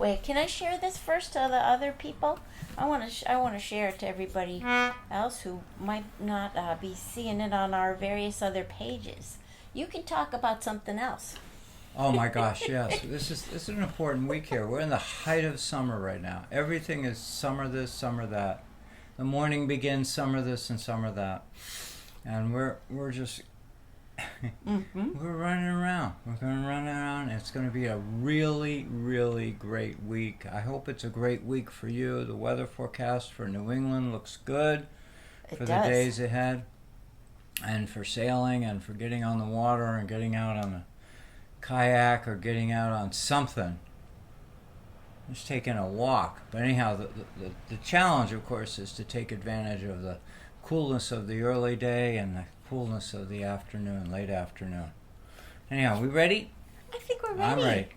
Wait, can I share this first to the other people? I want to share it to everybody else who might not be seeing it on our various other pages. You can talk about something else. Oh my gosh, yes. This is an important week here. We're in the height of summer right now. Everything is summer this, summer that. The morning begins summer this and summer that. And we're just we're running around. We're going to run around. It's going to be a really, really great week. I hope it's a great week for you. The weather forecast for New England looks good for the days ahead. And for sailing and for getting on the water and getting out on the kayak or getting out on something. Just taking a walk. But anyhow, the challenge, of course, is to take advantage of the coolness of the early day and the coolness of the afternoon, late afternoon. Anyhow, we ready? I think we're ready. I'm ready.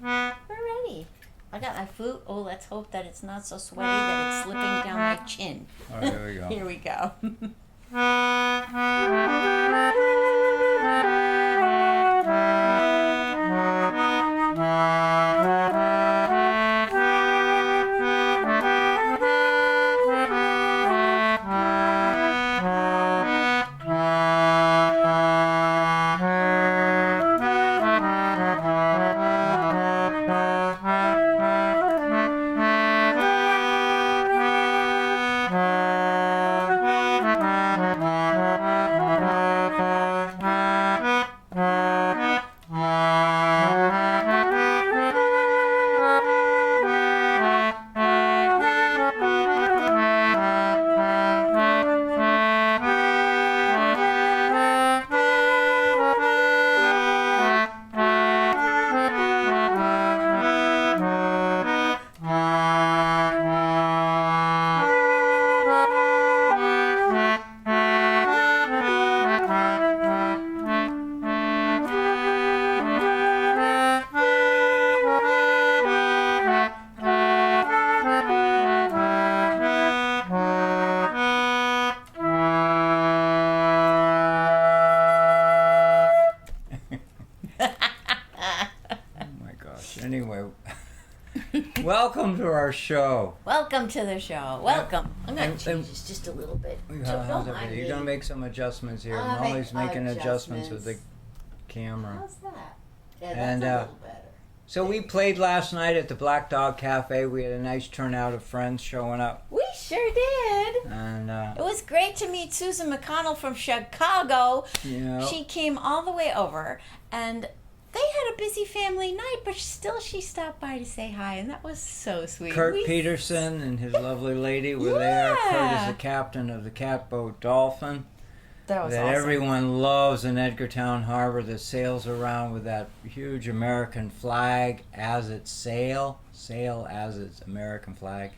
We're ready. I got my flute. Oh, let's hope that it's not so sweaty that it's slipping down my chin. All right, here we go. Here we go. Welcome to our show. Welcome to the show. Welcome. I'm going to change this just a little bit. You're going to make some adjustments here. Molly's making adjustments with the camera. How's that? Yeah, that's a little better. So we played last night at the Black Dog Cafe. We had a nice turnout of friends showing up. We sure did. And it was great to meet Susan McConnell from Chicago. Yeah. She came all the way over, and they had a busy family night, but still she stopped by to say hi, and that was so sweet. Kurt Peterson and his lovely lady were there. Kurt is the captain of the catboat Dolphin. That was awesome. Everyone loves in Edgartown Harbor that sails around with that huge American flag as its sail as its American flag.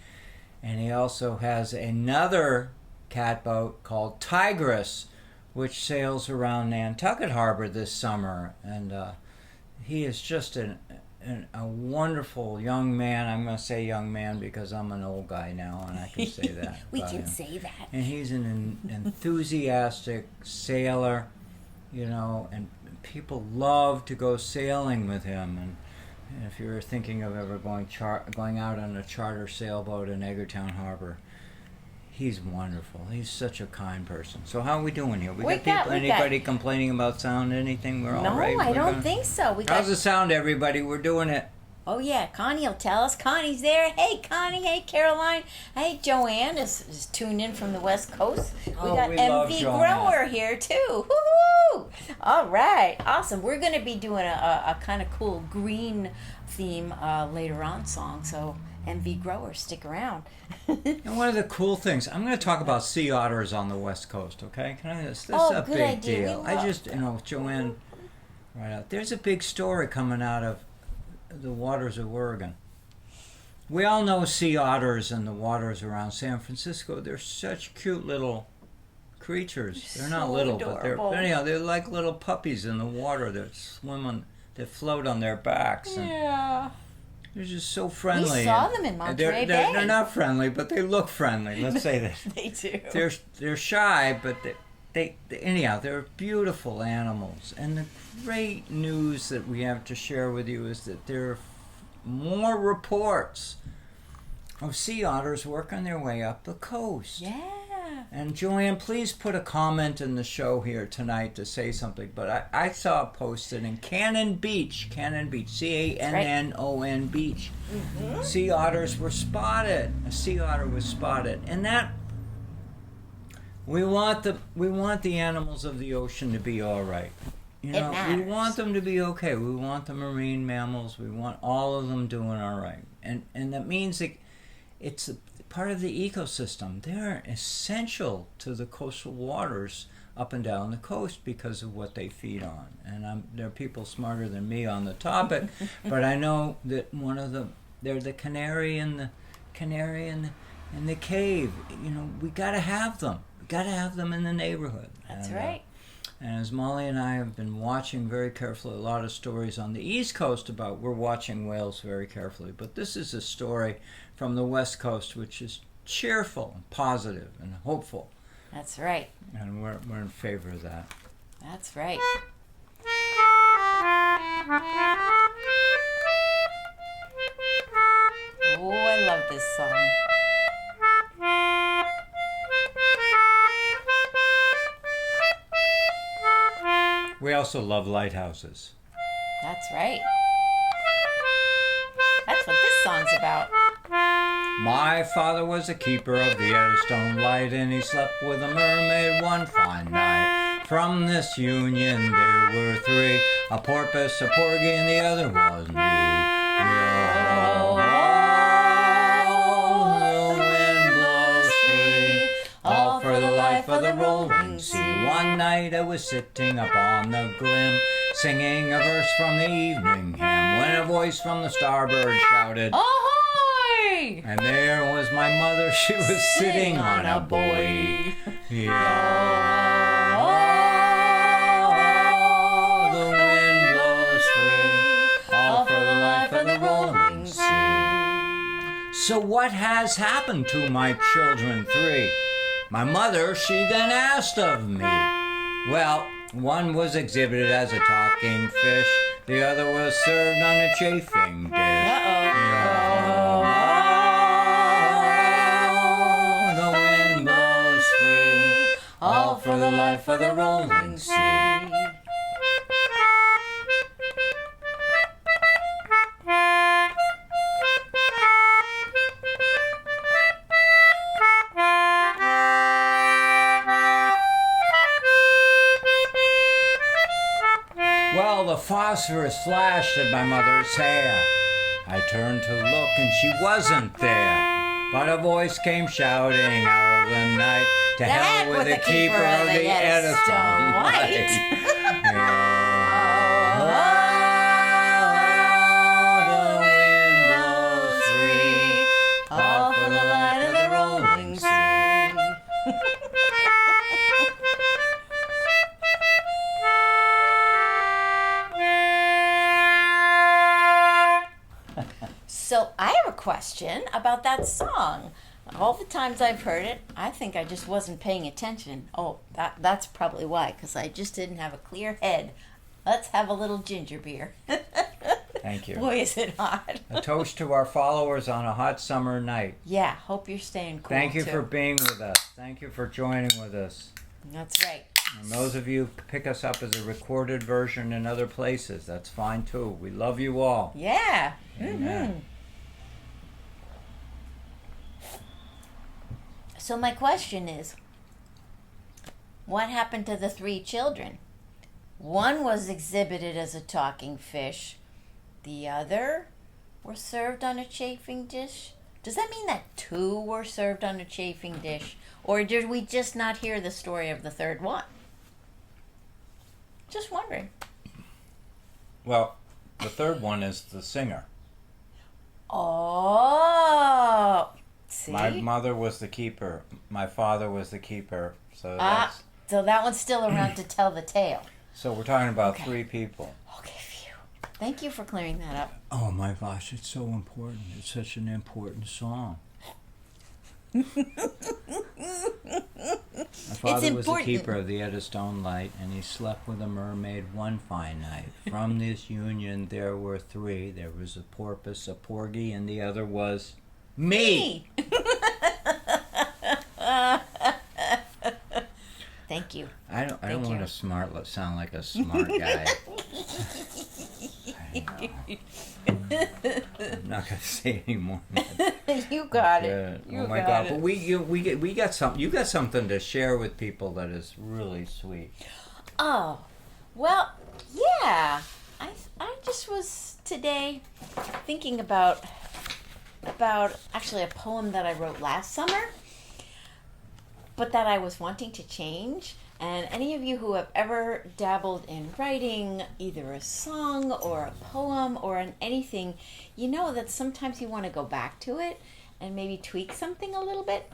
And he also has another catboat called Tigress, which sails around Nantucket Harbor this summer. And he is just a wonderful young man. I'm going to say young man because I'm an old guy now and I can say that. We can say that. And he's an enthusiastic sailor, and people love to go sailing with him. And if you're thinking of ever going out on a charter sailboat in Edgartown Harbor, he's wonderful. He's such a kind person. So how are we doing here? Anybody complaining about sound? Anything? We're all right? No, I don't think so. How's the sound, everybody? We're doing it. Oh, yeah. Connie will tell us. Connie's there. Hey, Connie. Hey, Caroline. Hey, Joanne is tuned in from the West Coast. We got MV Grower here, too. Woo-hoo! All right. Awesome. We're going to be doing a kind of cool green theme later on song, so MV Grower, stick around. And one of the cool things, I'm going to talk about sea otters on the West Coast, okay? This is a big idea. deal. I just, Joanne, right out. There's a big story coming out of the waters of Oregon. We all know sea otters in the waters around San Francisco. They're such cute little creatures. They're not little, adorable. but they're like little puppies in the water that that float on their backs. Yeah. They're just so friendly. We saw them in Monterey Bay. They're not friendly, but they look friendly. Let's say that. They do. They're shy, but they're beautiful animals. And the great news that we have to share with you is that they're more reports of sea otters working their way up the coast. Yeah. And Joanne, please put a comment in the show here tonight to say something. But I saw it posted in Cannon Beach, Cannon Beach. Mm-hmm. Sea otters were spotted. A sea otter was spotted, and that we want the animals of the ocean to be all right. You know, we want them to be okay. We want the marine mammals. We want all of them doing all right, and that means it's a part of the ecosystem. They're essential to the coastal waters up and down the coast because of what they feed on. And there are people smarter than me on the topic, but I know that they're the canary in the cave. You know, we got to have them. We got to have them in the neighborhood. That's right. And as Molly and I have been watching very carefully a lot of stories on the East Coast we're watching whales very carefully. But this is a story from the West Coast which is cheerful and positive and hopeful. That's right. And we're in favor of that. That's right. Oh, I love this song. We also love lighthouses. That's right. That's what this song's about. My father was a keeper of the Eddystone Light, and he slept with a mermaid one fine night. From this union there were three, a porpoise, a porgy, and the other was me. The wind blows free, all for the life of the rolling sea. One night I was sitting upon the glim, singing a verse from the evening hymn, when a voice from the starboard shouted, Ahoy! And there was my mother, she was sitting on a buoy. Yeah. Oh, the wind blows free, all for the life of the rolling sea. So what has happened to my children three? My mother, she then asked of me. Well, one was exhibited as a talking fish, the other was served on a chafing dish. The wind blows free, all for the life of the rolling sea. Well, the phosphorus flashed at my mother's hair. I turned to look and she wasn't there. But a voice came shouting out of the night, to hell with the keeper of the Eddystone Light. The wind blows free, all for the light of the rolling sea. So I have a question about that song. All the times I've heard it, I think I just wasn't paying attention. Oh, that's probably why, because I just didn't have a clear head. Let's have a little ginger beer. Thank you. Boy, is it hot. A toast to our followers on a hot summer night. Yeah, hope you're staying cool. Thank you too. for being with us. Thank you for joining with us. That's right. And those of you who pick us up as a recorded version in other places, that's fine too. We love you all. Yeah. Amen. Mm-hmm. So my question is, what happened to the three children? One was exhibited as a talking fish. The other were served on a chafing dish. Does that mean that two were served on a chafing dish? Or did we just not hear the story of the third one? Just wondering. Well, the third one is the singer. Oh, see? My mother was the keeper. My father was the keeper. So that's... So that one's still around to tell the tale. So we're talking about Okay. three people. Okay, phew. Thank you for clearing that up. Oh my gosh, it's so important. It's such an important song. My father was the keeper of the Eddystone Light, and he slept with a mermaid one fine night. From this union there were three. There was a porpoise, a porgy, and the other was me. Thank you. I don't want to sound like a smart guy. I'm not gonna say anymore. You got it. Oh my God! But we got something. You got something to share with people that is really sweet. Oh, well, yeah. I just was today thinking about actually a poem that I wrote last summer, but that I was wanting to change. And any of you who have ever dabbled in writing either a song or a poem or an anything, you know that sometimes you want to go back to it and maybe tweak something a little bit.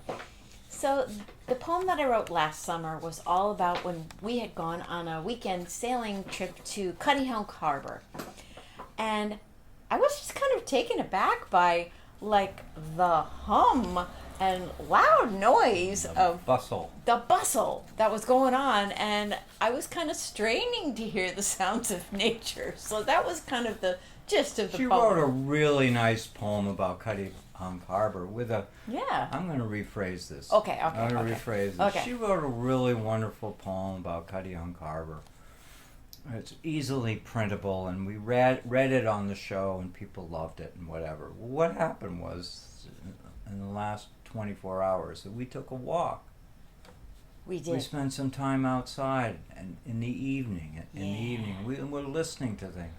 So the poem that I wrote last summer was all about when we had gone on a weekend sailing trip to Cuttyhunk Harbor. And I was just kind of taken aback by like the hum and loud noise of the bustle that was going on, and I was kind of straining to hear the sounds of nature. So that was kind of the gist of the poem. She wrote a really nice poem about Cuttyhunk Harbor with a... Yeah. I'm going to rephrase this. Okay. I'm going to rephrase this. Okay. She wrote a really wonderful poem about Cuttyhunk Harbor. It's easily printable, and we read it on the show, and people loved it and whatever. What happened was, in the last 24 hours, that we took a walk. We did. We spent some time outside, and in the evening, we were listening to things.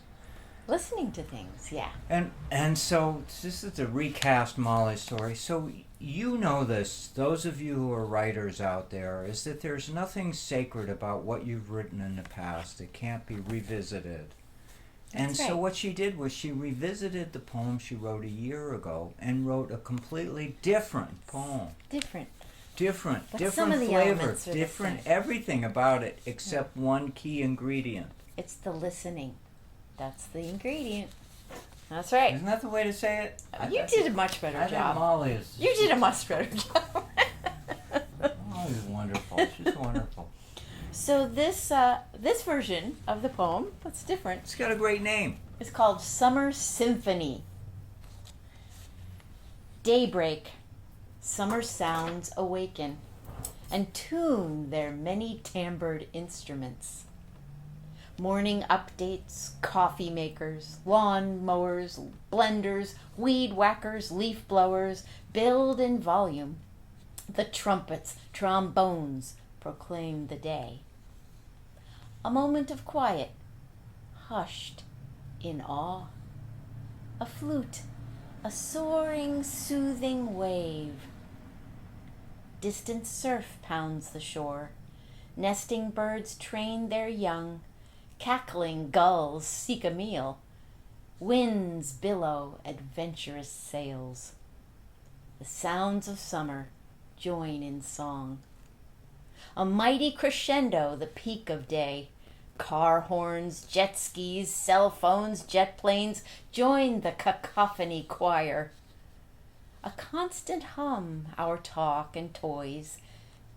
Listening to things, yeah. And so this is to recast Molly's story. So you know this, those of you who are writers out there, is that there's nothing sacred about what you've written in the past. It can't be revisited. And so what she did was she revisited the poem she wrote a year ago and wrote a completely different poem. Different flavor, different everything about it except one key ingredient. It's the listening. That's the ingredient. That's right. Isn't that the way to say it? You did a much better job. I think Molly is... You did a much better job. Molly's wonderful. She's wonderful. So this version of the poem, that's different. It's got a great name. It's called Summer Symphony. Daybreak, summer sounds awaken and tune their many timbred instruments. Morning updates, coffee makers, lawn mowers, blenders, weed whackers, leaf blowers build in volume. The trumpets, trombones proclaim the day. A moment of quiet, hushed in awe. A flute, a soaring, soothing wave. Distant surf pounds the shore. Nesting birds train their young. Cackling gulls seek a meal. Winds billow adventurous sails. The sounds of summer join in song. A mighty crescendo, the peak of day. Car horns, jet skis, cell phones, jet planes join the cacophony choir. A constant hum, our talk and toys,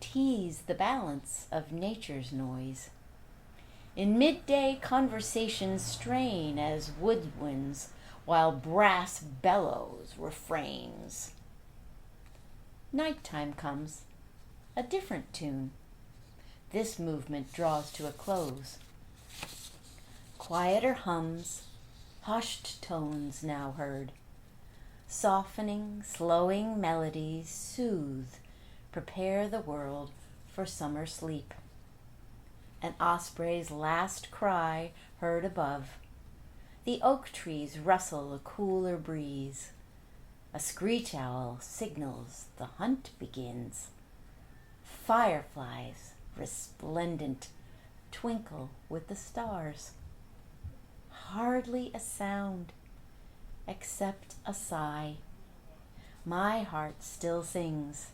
tease the balance of nature's noise. In midday conversations strain as woodwinds, while brass bellows refrains. Nighttime comes, a different tune. This movement draws to a close. Quieter hums, hushed tones now heard. Softening, slowing melodies soothe, prepare the world for summer sleep. An osprey's last cry heard above. The oak trees rustle a cooler breeze. A screech owl signals the hunt begins. Fireflies, resplendent, twinkle with the stars. Hardly a sound, except a sigh. My heart still sings,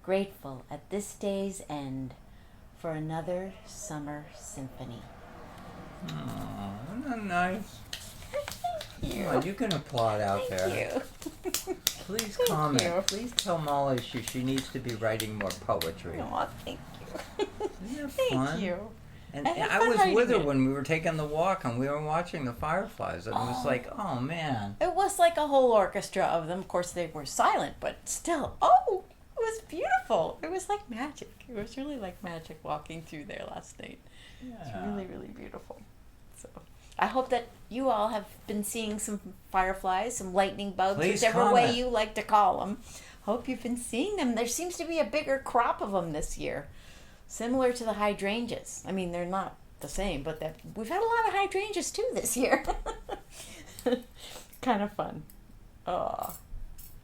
grateful at this day's end for another summer symphony. Oh, isn't that nice? you. Come on, you can applaud out Thank there. you. Please Thank comment. you. Please tell Molly she needs to be writing more poetry. Oh, thank you. Isn't that Thank fun? you. And I had I fun was writing with her it. when we were taking the walk and we were watching the fireflies. And it was Oh. like, oh man. It was like a whole orchestra of them. Of course, they were silent, but still, oh, it was beautiful. It was like magic. It was really like magic walking through there last night. It's really, really beautiful. So I hope that you all have been seeing some fireflies, some lightning bugs, Please whichever way comment. you like to call them. Hope you've been seeing them. There seems to be a bigger crop of them this year, similar to the hydrangeas. I mean, they're not the same, but we've had a lot of hydrangeas too this year. Kind of fun.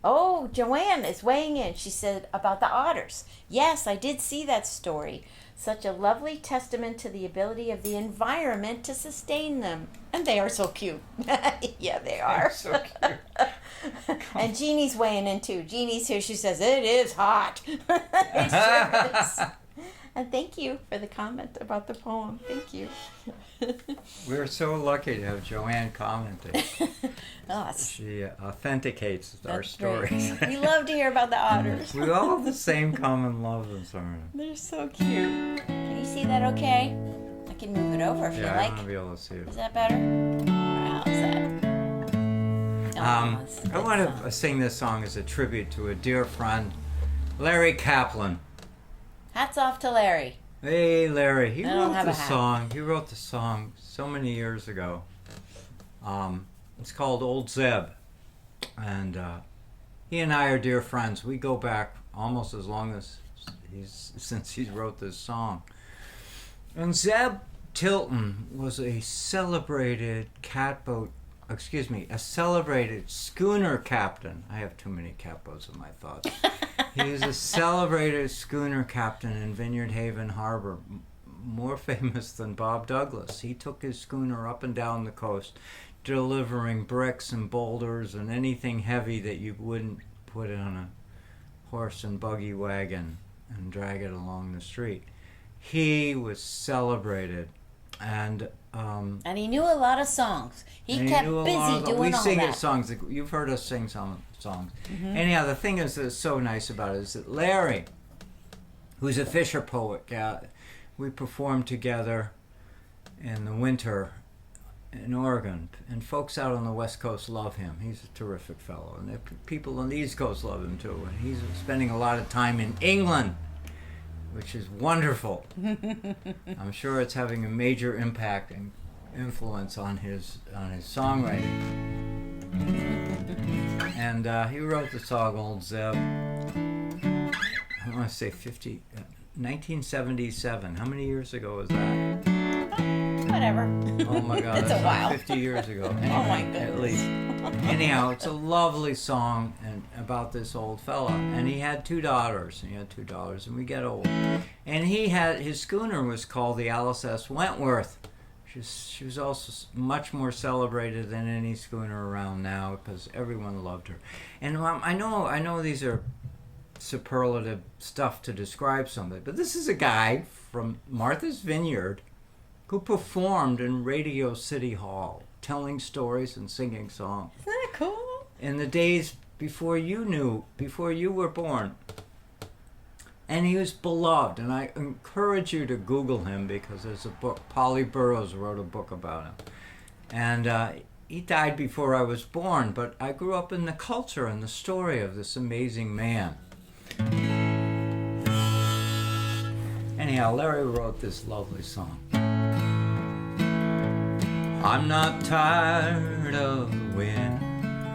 Oh, Joanne is weighing in. She said about the otters. Yes, I did see that story. Such a lovely testament to the ability of the environment to sustain them. And they are so cute. Yeah, they are. They're so cute. And Jeannie's weighing in too. Jeannie's here. She says, it is hot. It sure is. And thank you for the comment about the poem. Thank you. We're so lucky to have Joanne commenting. Oh, She authenticates our that's stories. great. We love to hear about the otters. We all have the same common love and sorrow. They're so cute. Can you see that okay? I can move it over if you Yeah, I like. want to be able to see it. Is that better? How's that? It's a I good want song. to sing this song as a tribute to a dear friend, Larry Kaplan. Hats off to Larry. Hey, Larry. He I don't wrote have the a hat. song. He wrote the song so many years ago. It's called Old Zeb. And he and I are dear friends. We go back almost as long as since he wrote this song. And Zeb Tilton was a celebrated a celebrated schooner captain. I have too many capos in my thoughts. He was a celebrated schooner captain in Vineyard Haven Harbor, more famous than Bob Douglas. He took his schooner up and down the coast, delivering bricks and boulders and anything heavy that you wouldn't put on a horse and buggy wagon and drag it along the street. He was celebrated, and he knew a lot of songs. He kept busy doing we all sing that. his songs. You've heard us sing some songs. Mm-hmm. Anyhow, the thing is that's so nice about it is that Larry, who's a fisher poet, we performed together in the winter in Oregon, and folks out on the West Coast love him. He's a terrific fellow, and people on the East Coast love him too. And he's spending a lot of time in England, which is wonderful. I'm sure it's having a major impact and influence on his songwriting. And he wrote the song Old Zeb. I want to say 1977. How many years ago was that? Whatever. Oh my God, It's that's a like while. 50 years ago. Anyway, Oh my goodness. At least. Anyhow, it's a lovely song about this old fella, and he had two daughters, and we get old. And his schooner was called the Alice S. Wentworth. She was also much more celebrated than any schooner around now because everyone loved her. And I know these are superlative stuff to describe somebody, but this is a guy from Martha's Vineyard who performed in Radio City Hall, telling stories and singing songs. Isn't that cool? In the days before you were born. And he was beloved, and I encourage you to Google him because there's a book, Polly Burroughs wrote a book about him. And he died before I was born, but I grew up in the culture and the story of this amazing man. Anyhow, Larry wrote this lovely song. I'm not tired of the wind,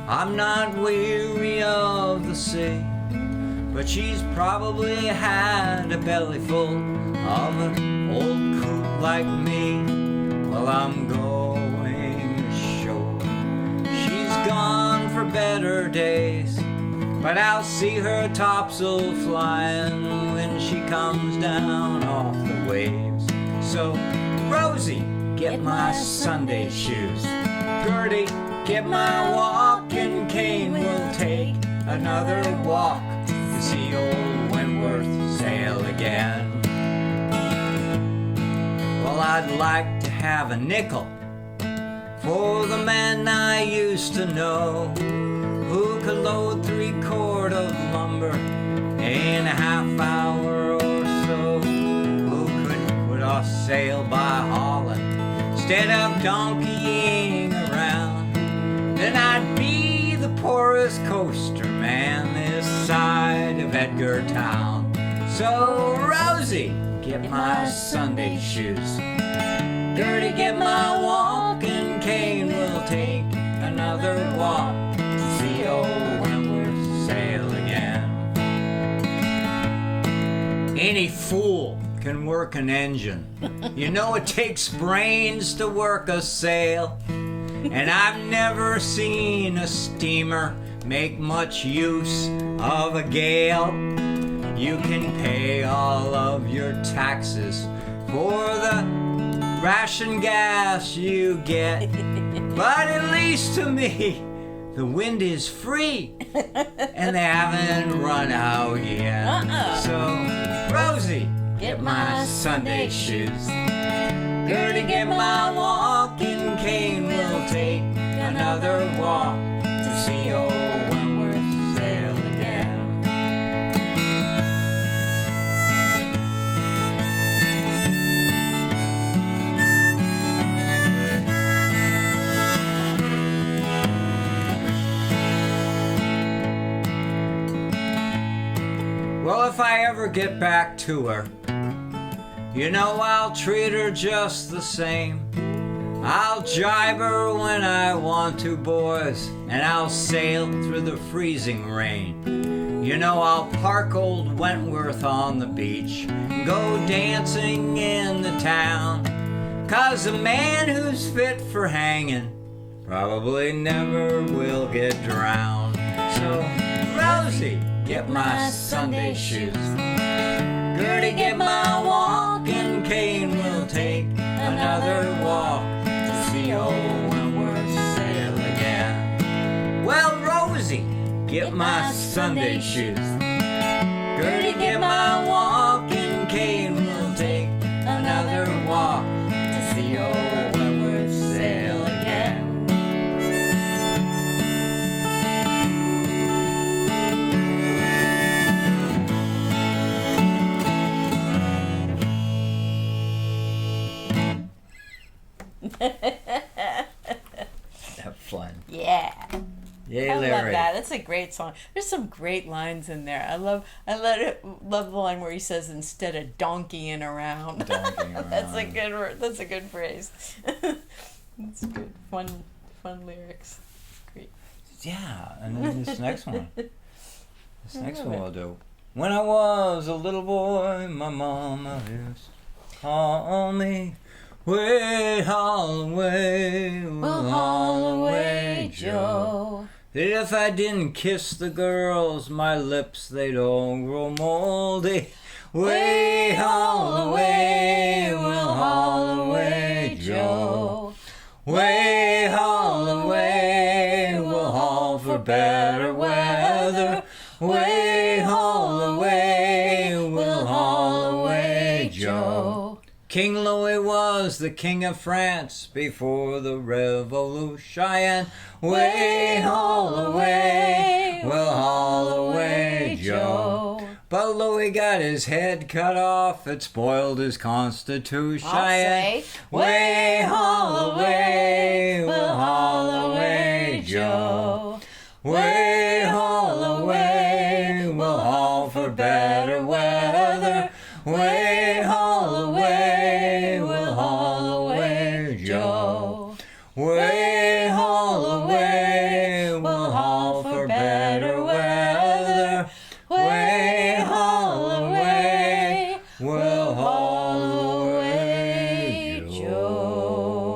I'm not weary of the sea, but she's probably had a belly full of an old coot like me. Well, I'm going ashore. She's gone for better days, but I'll see her topsail flying when she comes down off the waves. So, Rosie, get my Sunday shoes. Gertie, get my walking cane. We'll take another walk to see old Wentworth sail again. Well, I'd like to have a nickel for the men I used to know, who could load 3/4 of lumber in a half hour or so, who could put off sail by hauling instead of donkeying around. Then I'd be the poorest coaster man this side of Edgartown. So Rosie, get my Sunday shoes. Gertie, get my walking cane. We'll take another walk to see old Wentworth sail again. Any fool can work an engine. You know it takes brains to work a sail. And I've never seen a steamer make much use of a gale. You can pay all of your taxes for the ration gas you get, but at least to me, the wind is free, and they haven't run out yet. So, Rosie, get my Sunday shoes. Gertie, get my walking cane. We'll take another walk to see old Wentworth sail again. Well, if I ever get back to her, you know I'll treat her just the same. I'll jibe her when I want to, boys, and I'll sail through the freezing rain. You know I'll park old Wentworth on the beach and go dancing in the town. 'Cause a man who's fit for hanging probably never will get drowned. So, Rosie, get my Sunday shoes. Gertie, get my walking cane. We'll take another walk to see old Wentworth sail again. Well, Rosie, get my Sunday shoes. Gertie, get my walking cane. We'll take another walk to see old Wentworth sail again. Have fun. Yeah. Yay, I Larry. love that. That's a great song. There's some great lines in there. I love the line where he says instead of donkeying around. Donkeying around. That's a good word. That's a good phrase. That's good. Fun lyrics. Great. Yeah, and then this next one. This next one we'll do. When I was a little boy, my mama used to call me Way Holloway, Well, Holloway Joe. That if I didn't kiss the girls, my lips, they'd all grow moldy. Way Holloway, well, Holloway Joe. Way Holloway, we'll haul for better weather. Way Holloway, we'll haul away Joe. King Louis was the king of France before the revolution. Way Holloway, we'll haul away Joe. But Louis got his head cut off, it spoiled his constitution. I'll say, Way Holloway, we'll haul away Joe. Way Holloway, we'll haul for better weather. Way Holloway, we'll haul away Joe. Way Holloway, we'll haul for better weather. Way Holloway, we'll haul away Joe.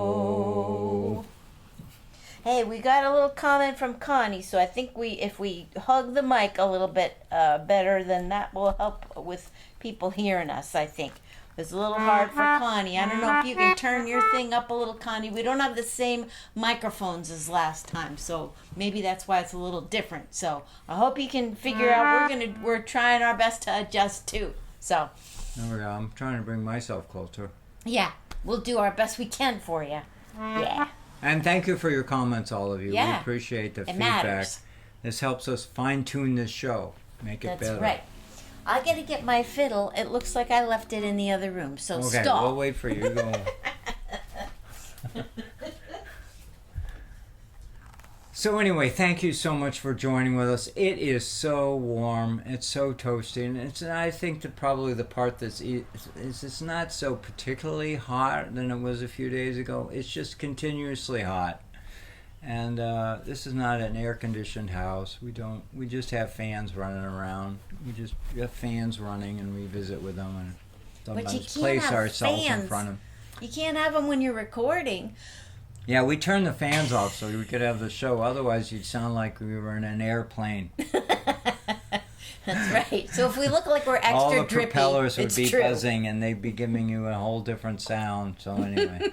Hey, we got a little comment from Connie, so I think if we hug the mic a little bit better, then that will help with people hearing us, I think. It's a little hard for Connie. I don't know if you can turn your thing up a little, Connie. We don't have the same microphones as last time, so maybe that's why it's a little different. So I hope you can figure out. We're trying our best to adjust too. So There we go. I'm trying to bring myself closer. yeah, we'll do our best we can for you. Yeah. And thank you for your comments, all of you. Yeah, we appreciate the feedback. Matters. This helps us fine-tune this show, make it better. That's right. I got to get my fiddle. It looks like I left it in the other room, so okay, stop. We'll wait for you. Go. So anyway, thank you so much for joining with us. It is so warm. It's so toasty. And I think that probably the part is it's not so particularly hot than it was a few days ago. It's just continuously hot. And this is not an air-conditioned house. We just have fans running around. We have fans running, and we visit with them and sometimes place ourselves in front of them. You can't have them when you're recording. Yeah, we turned the fans off so we could have the show. Otherwise, you'd sound like we were in an airplane. That's right. So if we look like we're extra drippy, all the propellers would be true. buzzing, and they'd be giving you a whole different sound. So anyway.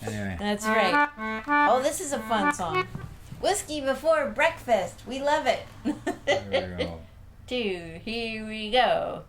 That's right. Oh, this is a fun song. Whiskey before breakfast. We love it. There we go. Here we go.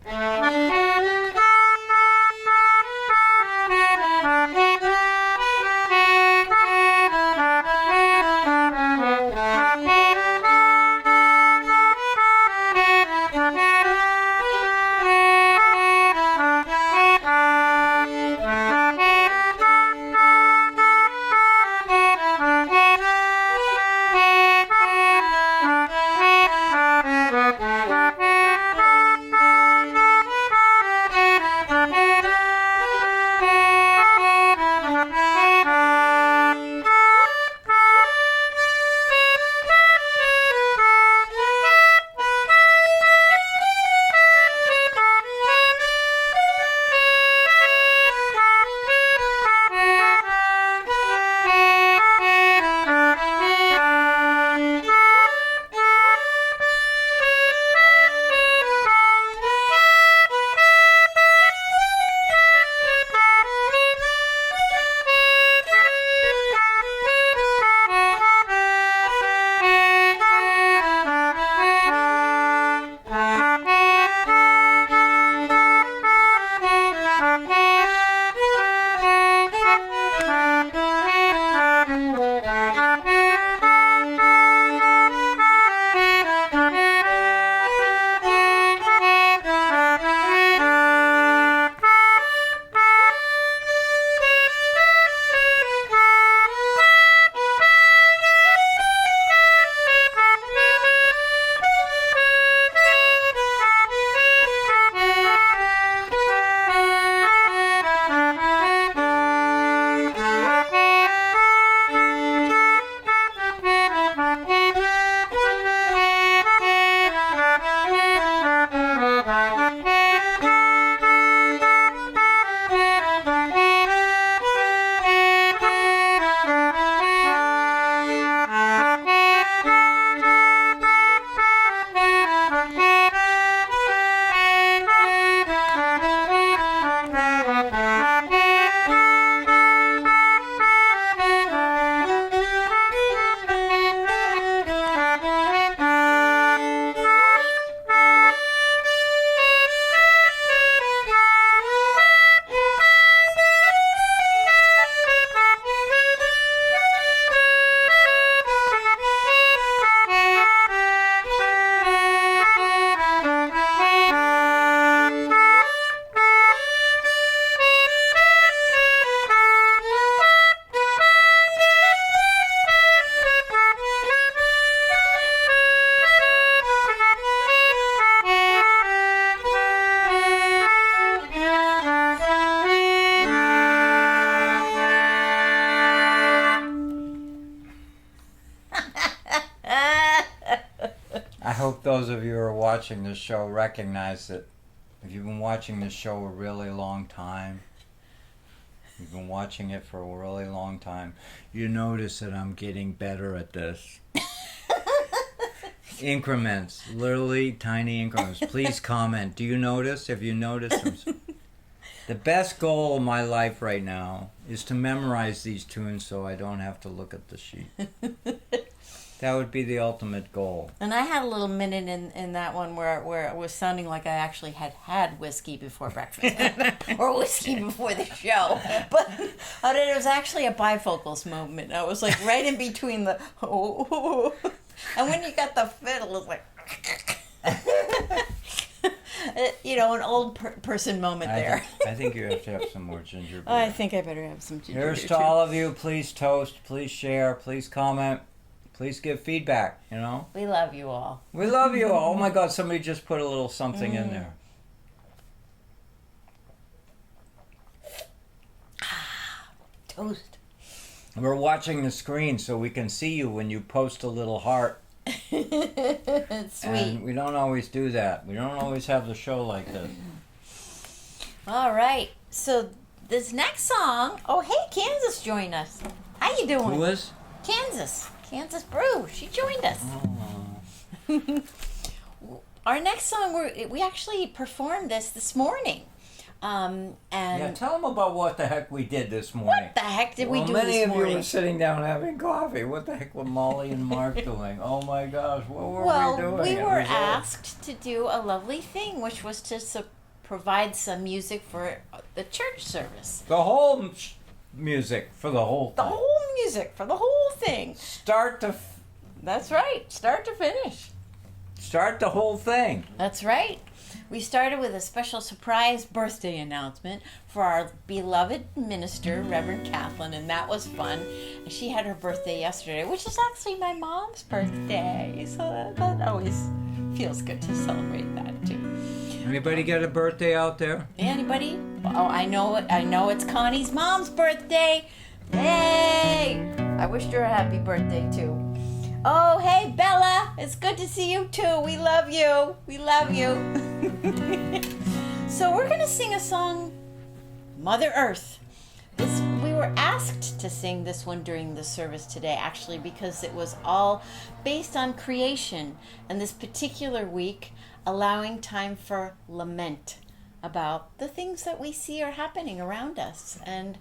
Those of you who are watching this show recognize that if you've been watching this show a really long time, you've been watching it for a really long time, you notice that I'm getting better at this. Increments, literally tiny increments. Please comment. Do you notice? Have you noticed? The best goal of my life right now is to memorize these tunes so I don't have to look at the sheet. That would be the ultimate goal. And I had a little minute in that one where it was sounding like I actually had whiskey before breakfast or whiskey before the show. But it was actually a bifocals moment. I was like right in between the oh. And when you got the fiddle, it was like an old person moment there. I think you have to have some more ginger beer. I think I better have some ginger Here's beer to too. all of you. Please toast. Please share. Please comment. Please give feedback, We love you all. We love you all. Oh my God, somebody just put a little something in there. Toast. We're watching the screen so we can see you when you post a little heart. It's sweet. And we don't always do that. We don't always have the show like this. All right. So this next song, oh hey, Kansas joined us. How you doing? Who is? Kansas Brew. She joined us. Oh. Our next song, we actually performed this morning. And Yeah, tell them about what the heck we did this morning. What the heck did we do many this of morning? you were sitting down having coffee. What the heck were Molly and Mark doing? Oh my gosh, what were we doing? We were asked to do a lovely thing, which was to provide some music for the church service. The whole music for the whole thing. The whole music for the whole thing. Start to... That's right. Start to finish. Start the whole thing. That's right. We started with a special surprise birthday announcement for our beloved minister, Reverend Kathleen, and that was fun. She had her birthday yesterday, which is actually my mom's birthday, so that always feels good to celebrate that too. Anybody get a birthday out there? Anybody? Oh, I know it. I know it's Connie's mom's birthday. Hey! I wished her a happy birthday too. Oh, hey, Bella. It's good to see you too. We love you. We love you. So we're going to sing a song, Mother Earth. We were asked to sing this one during the service today, actually, because it was all based on creation, and this particular week allowing time for lament about the things that we see are happening around us, and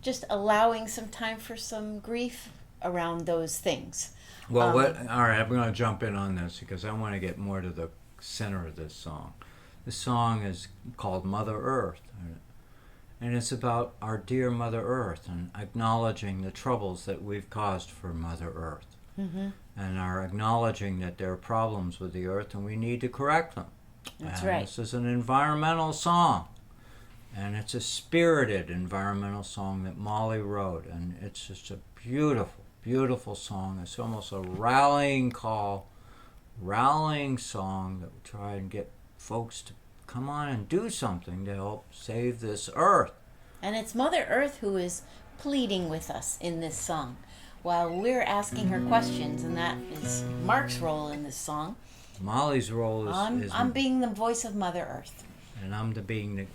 just allowing some time for some grief around those things. Well, all right, I'm going to jump in on this because I want to get more to the center of this song. This song is called Mother Earth, and it's about our dear Mother Earth and acknowledging the troubles that we've caused for Mother Earth. Mm-hmm. And are acknowledging that there are problems with the earth and we need to correct them. That's and right. This is an environmental song, and it's a spirited environmental song that Molly wrote, and it's just a beautiful, beautiful song. It's almost a rallying call, rallying song that will try and get folks to come on and do something to help save this earth. And it's Mother Earth who is pleading with us in this song, while we're asking her questions, and that is Mark's role in this song. Molly's role is I'm being the voice of Mother Earth. And I'm being the...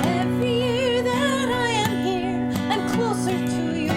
Every year that I am here, I'm closer to your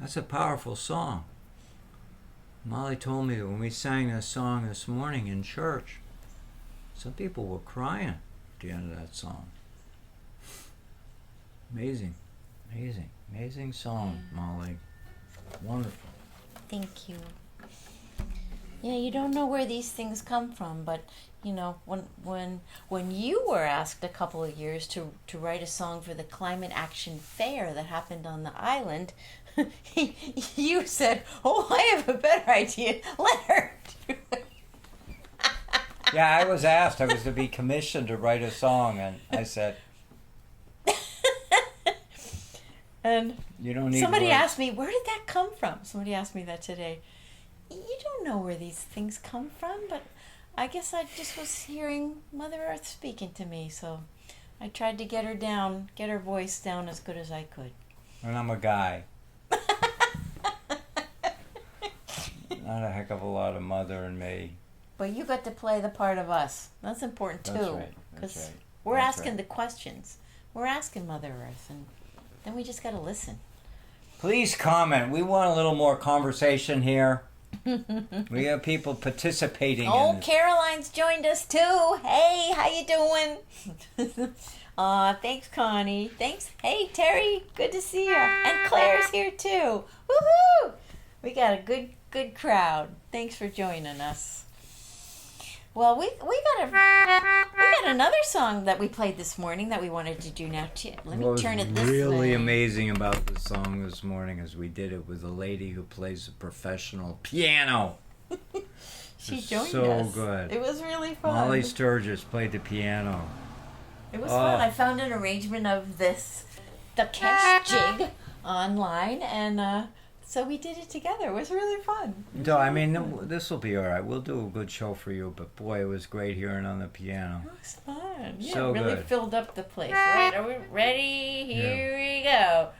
That's a powerful song. Molly told me that when we sang this song this morning in church, some people were crying at the end of that song. Amazing, amazing, amazing song, Molly. Wonderful. Thank you. Yeah, you don't know where these things come from, but you know, when you were asked a couple of years to write a song for the Climate Action Fair that happened on the island, you said, "Oh, I have a better idea. Let her do it." Yeah, I was asked. I was to be commissioned to write a song, and I said, and "You don't need." Somebody words. asked me, "Where did that come from?" Somebody asked me that today. You don't know where these things come from, but I guess I just was hearing Mother Earth speaking to me, so I tried to get her voice down as good as I could. And I'm a guy. Not a heck of a lot of mother in me. But you got to play the part of us. That's important too. That's right. Because That's right. we're That's asking right. the questions. We're asking Mother Earth, and then we just got to listen. Please comment. We want a little more conversation here. We have people participating. Oh, in this. Caroline's joined us too. Hey, how you doing? Thanks, Connie. Thanks. Hey, Terry. Good to see you. And Claire's here too. Woohoo! We got a good crowd. Thanks for joining us. Well, we got another song that we played this morning that we wanted to do now too. Let me turn it this way. What was really amazing about the song this morning is we did it with a lady who plays a professional piano. She joined so us. Good. It was really fun. Molly Sturgis played the piano. It was fun. I found an arrangement of the Kesh jig online, and so we did it together. It was really fun. No, I mean, this will be all right. We'll do a good show for you, but boy, it was great hearing on the piano. It was fun. Yeah, So it really good. filled up the place. All right, are we ready? Here we go.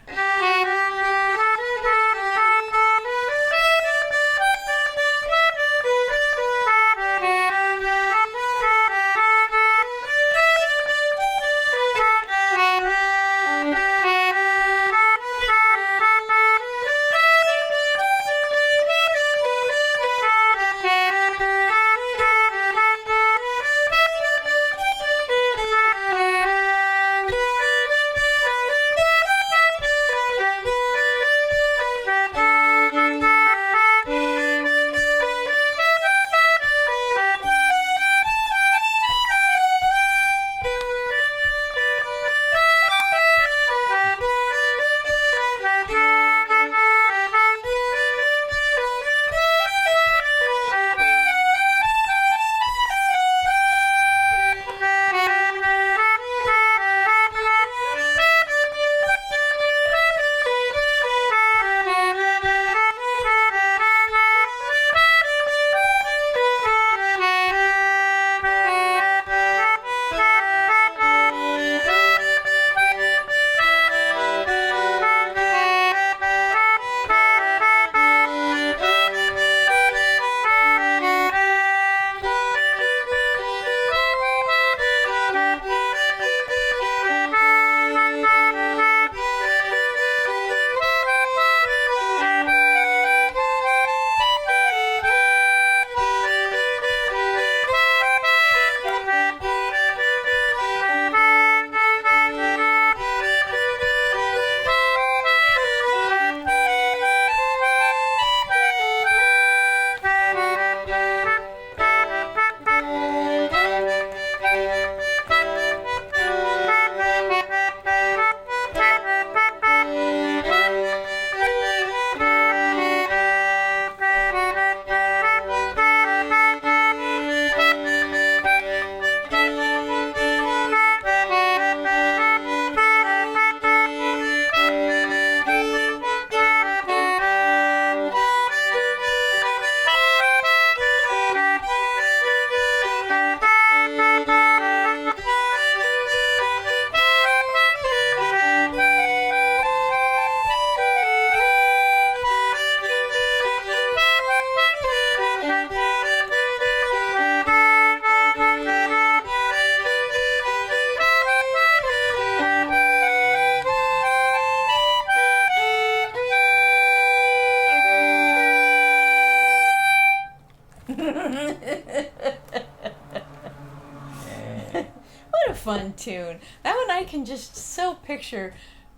What a fun tune. That one I can just so picture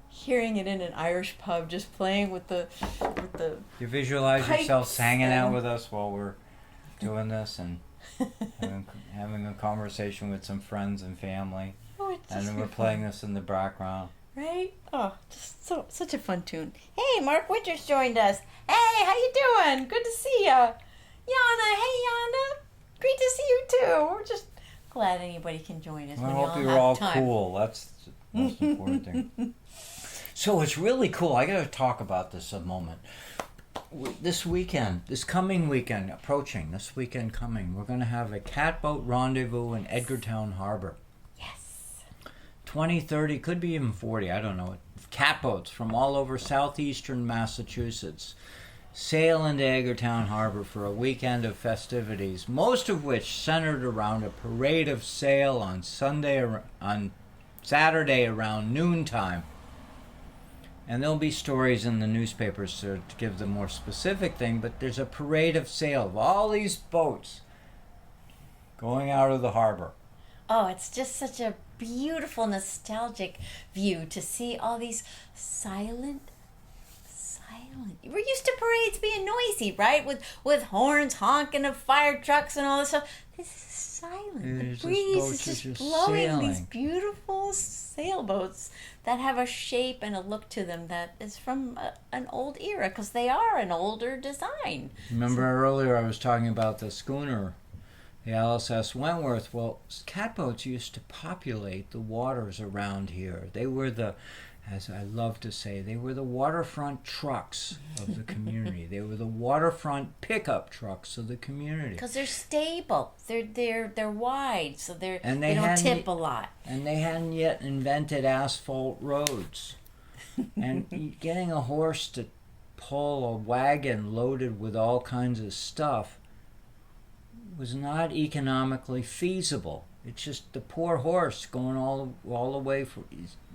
hearing it in an Irish pub, just playing with the You visualize yourself pipes hanging out and- with us while we're doing this and having a conversation with some friends and family. Oh, it's And just then we're so playing fun. this in the background. Right? Oh, just such a fun tune. Hey, Mark Winters joined us. Hey, how you doing? Good to see ya. Yana, hey Yana. Great to see you too. We're just glad anybody can join us. I when hope y'all you're have all time. cool. That's the most important thing. So it's really cool. I got to talk about this a moment. This weekend, this coming weekend, approaching, this weekend coming, we're going to have a catboat rendezvous in Edgartown Harbor. Yes. 20, 30, could be even 40, I don't know. Catboats from all over southeastern Massachusetts sail into Edgartown Harbor for a weekend of festivities, most of which centered around a parade of sail on Saturday around noontime. And there'll be stories in the newspapers to give the more specific thing, but there's a parade of sail of all these boats going out of the harbor. Oh, it's just such a beautiful, nostalgic view to see all these silent. We're used to parades being noisy, right? With horns honking of fire trucks and all this stuff. This is silent. There's The this breeze boat is just just blowing these sailing. beautiful sailboats that have a shape and a look to them that is from an old era, because they are an older design. Remember earlier I was talking about the schooner, the LSS Wentworth. Well, catboats used to populate the waters around here. They were as I love to say, they were the waterfront trucks of the community. They were the waterfront pickup trucks of the community. Because they're stable. They're wide, so they And don't hadn't- tip a lot. And they hadn't yet invented asphalt roads. And getting a horse to pull a wagon loaded with all kinds of stuff was not economically feasible. It's just the poor horse going all the way for.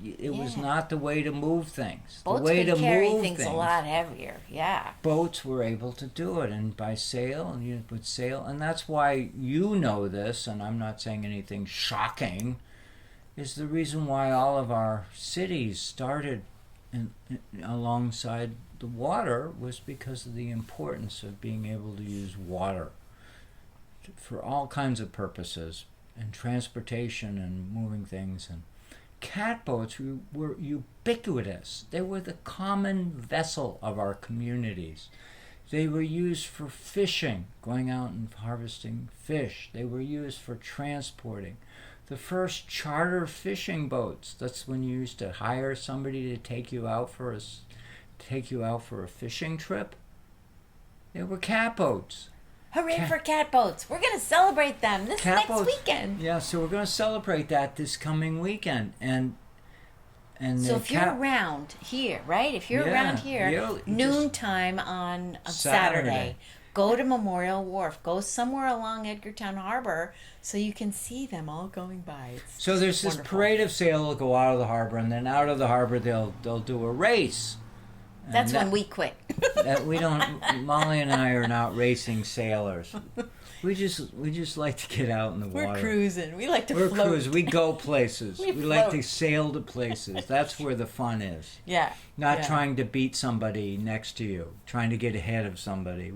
It was Yeah. not the way to move things. Boats the way could to carry move things a lot heavier. Yeah. Boats were able to do it, and by sail, and you would sail, and that's why you know this. And I'm not saying anything shocking. Is the reason why all of our cities started alongside the water was because of the importance of being able to use water for all kinds of purposes, and transportation and moving things. And catboats were ubiquitous. They were the common vessel of our communities. They were used for fishing, going out and harvesting fish. They were used for transporting. The first charter fishing boats, that's when you used to hire somebody to take you out for a fishing trip. They were catboats. Hooray for catboats. We're going to celebrate them this next weekend. Yeah, so we're going to celebrate that this coming weekend. And So if you're around here, right? If you're around here, noontime on Saturday, go to Memorial Wharf. Go somewhere along Edgartown Harbor so you can see them all going by. So there's this parade of sail will go out of the harbor, and then out of the harbor they'll do a race. That's when we quit. That we don't. Molly and I are not racing sailors. We just like to get out in the water. We're cruising. We like to We're float. cruising. We go places. We We like to float. sail to places. That's where the fun is. Yeah. Not yeah. trying to beat somebody next to you. Trying to get ahead of somebody.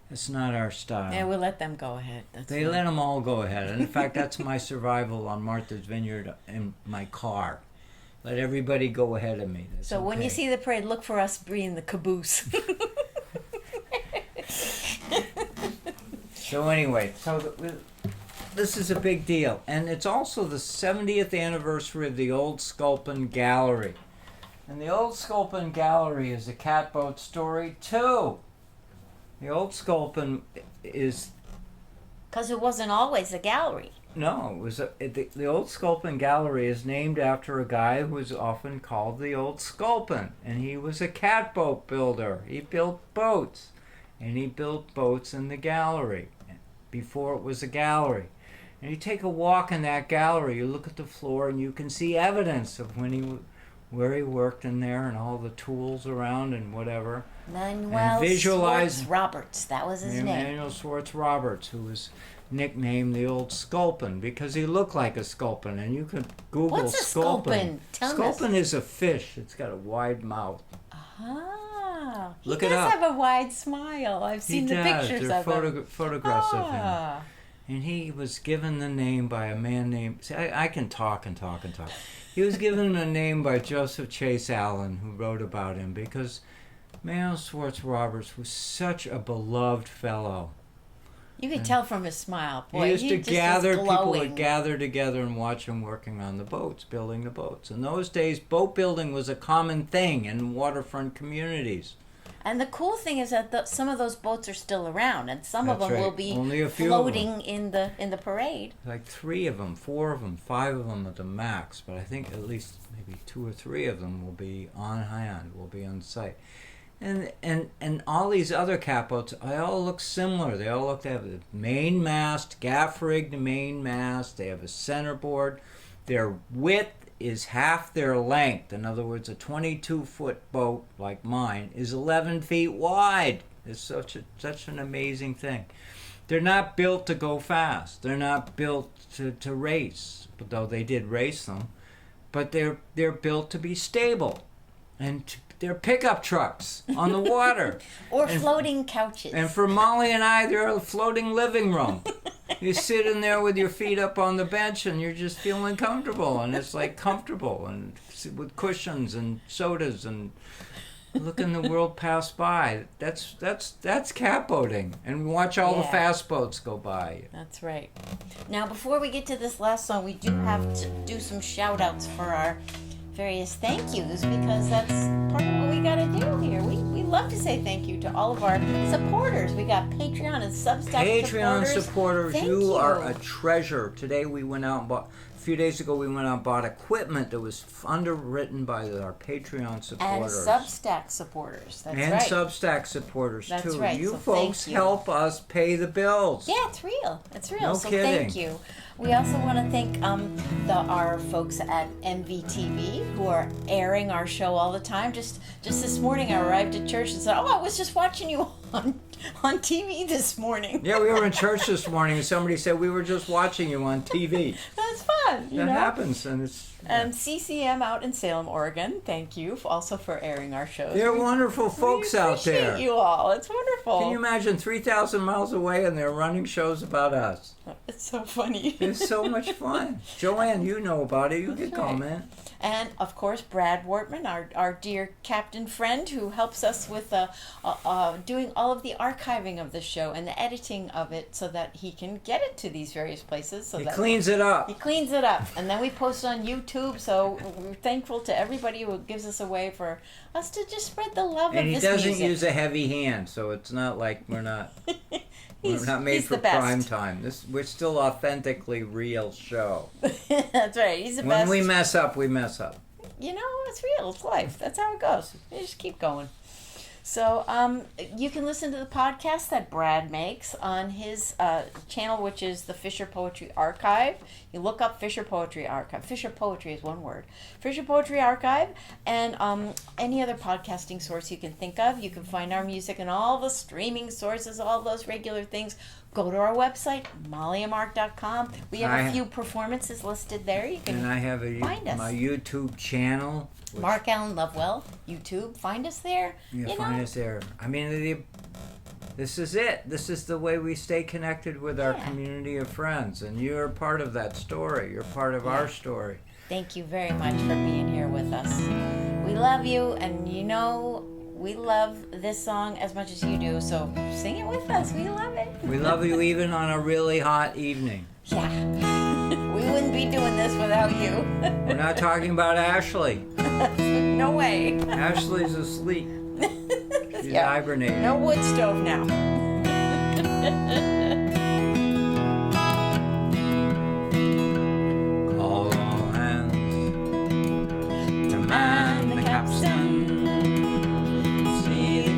That's not our style. Yeah, we'll let them go ahead. They let them all go ahead. And in fact, that's my survival on Martha's Vineyard in my car. Let everybody go ahead of me. That's So when you okay. see the parade, look for us being the caboose. So anyway, this is a big deal. And it's also the 70th anniversary of the Old Sculpin Gallery. And the Old Sculpin Gallery is a catboat story too. The Old Sculpin is... Because it wasn't always a gallery. No, it was the Old Sculpin Gallery is named after a guy who was often called the Old Sculpin, and he was a catboat builder. He built boats, and he built boats in the gallery before it was a gallery. And you take a walk in that gallery, you look at the floor, and you can see evidence of when where he worked in there and all the tools around and whatever. Manuel Swartz Roberts, that was his name. Manuel Swartz Roberts, who was nicknamed the old Sculpin because he looked like a sculpin. And you could Google What's a sculpin? Sculpin is a fish. It's got a wide mouth. Ah, Look he it does up. have a wide smile. I've seen the pictures There of are him. photographs of him. And he was given the name by a man named... See, I can talk and talk and talk. He was given a name by Joseph Chase Allen, who wrote about him, because Manuel Swartz Roberts was such a beloved fellow. You could tell from his smile. Boy, he used to gather, was people glowing. would gather together and watch him working on the boats, building the boats. In those days, boat building was a common thing in waterfront communities. And the cool thing is that some of those boats are still around, and some of That's them right. will be Only a few floating in the parade. Like 3 of them, 4 of them, 5 of them at the max, but I think at least maybe 2 or 3 of them will be on hand, will be on site. And all these other catboats, they all look similar. They have a main mast, gaff-rigged main mast. They have a centerboard. Their width is half their length. In other words, a 22-foot boat like mine is 11 feet wide. It's such an amazing thing. They're not built to go fast. They're not built to race, though they did race them. But they're built to be stable, and they're pickup trucks on the water. Or floating couches. And for Molly and I, they're a floating living room. You sit in there with your feet up on the bench and you're just feeling comfortable, and it's like comfortable, and with cushions and sodas and looking the world pass by. That's catboating, and watch all the fast boats go by. That's right. Now, before we get to this last song, we do have to do some shout outs for our various thank yous, because that's part of what we got to do here. We love to say thank you to all of our supporters. We got Patreon and Substack supporters. Thank You you are a treasure. Today we went out and bought... A few days ago, we went out and bought equipment that was underwritten by our Patreon supporters. And Substack supporters. That's and right. Substack supporters, That's too. right. You So folks thank you. help us pay the bills. Yeah, it's real. It's real. No So kidding. thank you. We also want to thank our folks at MVTV who are airing our show all the time. Just this morning, I arrived at church and said, "Oh, I was just watching you on TV this morning." Yeah, we were in church this morning, and somebody said we were just watching you on TV. That's fun. That happens, and it's... CCM out in Salem, Oregon. Thank you also for airing our shows. They're wonderful folks out there. We appreciate you all. It's wonderful. Can you imagine 3,000 miles away and they're running shows about us? It's so funny. It's so much fun. Joanne, you know about it. You can comment. And, of course, Brad Wortman, our dear captain friend who helps us with doing all of the archiving of the show and the editing of it so that he can get it to these various places. So He that cleans it up. He cleans it up. And then we post it on YouTube, so we're thankful to everybody who gives us a way for us to just spread the love And of he this doesn't music. use a heavy hand, so it's not like we're not... We're not made he's for the best. prime time. We're still authentically real show. That's right. He's the When best. we mess up, we mess up. You know, it's real. It's life. That's how it goes. You just keep going. So you can listen to the podcast that Brad makes on his channel, which is the Fisher Poetry Archive. You look up Fisher Poetry Archive. Fisher Poetry is one word. Fisher Poetry Archive, and any other podcasting source you can think of. You can find our music and all the streaming sources, all those regular things. Go to our website, mollyandmark.com. We have a few performances listed there. You can And I have find us. my YouTube channel. Mark Allen Lovewell, YouTube. Find us there. Find us there. I mean, this is it. This is the way we stay connected with our community of friends. And you're part of that story. You're part of our story. Thank you very much for being here with us. We love you, and you know we love this song as much as you do, so sing it with us. We love it. We love you even on a really hot evening. Yeah. We wouldn't be doing this without you. We're not talking about Ashley. No way. Ashley's asleep. She's hibernating. No wood stove now. Call all hands to man the capstan. See the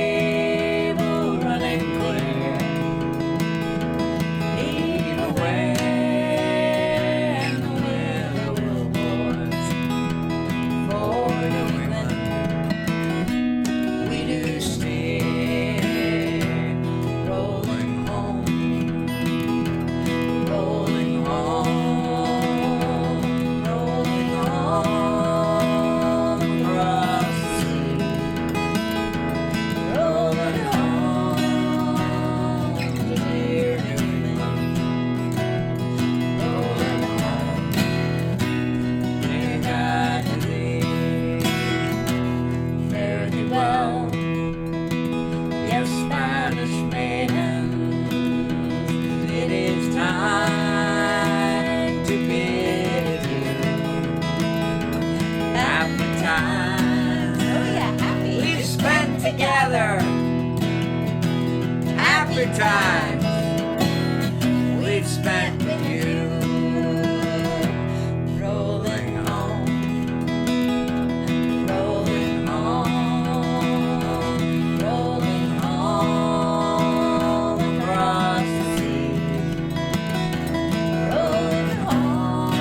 cable running clear. Lead away and the willow will boys times we've spent with you. Rolling home, rolling home, rolling home across the sea. Rolling home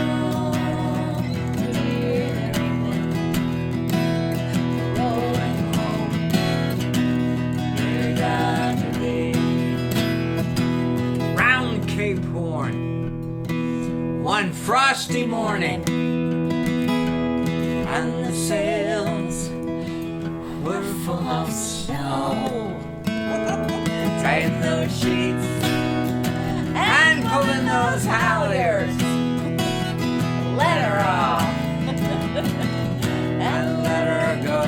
to dear England. Rolling home, dear Dundee. Round Cape Horn, one frosty morning, and the sails were full of snow. Tying those sheets and pulling those halyards. Let her off and let her go.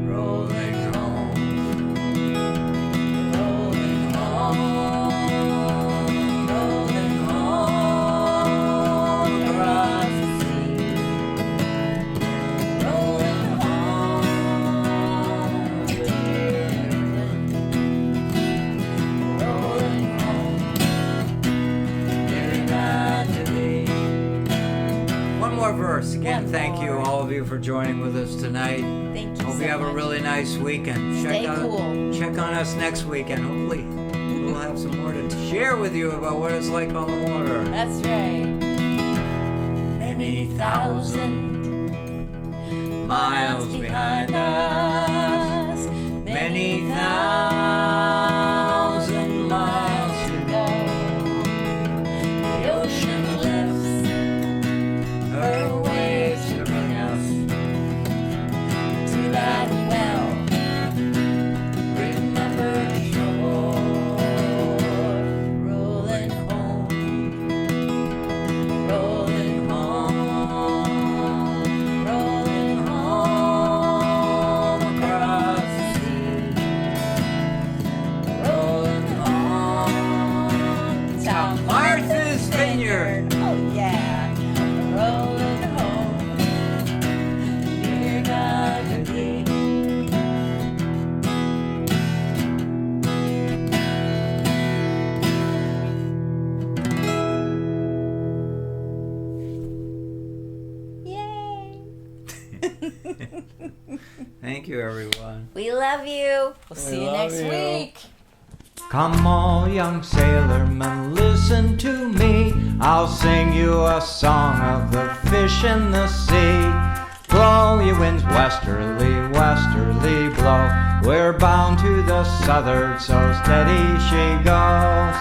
Rolling home, rolling home, rolling home across the sea. Rolling home, dear England. Rolling home, dear Dundee. One more verse. Again, thank you all of you for joining with us tonight. Thank you Hope so you have a much. really nice weekend. Stay cool. Check on us next weekend. Hopefully, we'll have some more to share with you about what it's like on the water. That's right. Many thousand miles behind us. Many thousand miles to go. The ocean lifts her waves to bring us to that well remembered shore. Rolling home, rolling home, rolling home across the sea. Rolling home to Martha's Vineyard. Oh yeah. Rolling home, dear Dundee. Yay! Thank you, everyone. We love you. We'll see you love next you. week. Come all young sailormen, listen to me. I'll sing you a song of the fish in the sea. Blow, ye winds, westerly, westerly blow. We're bound to the southward, so steady she goes.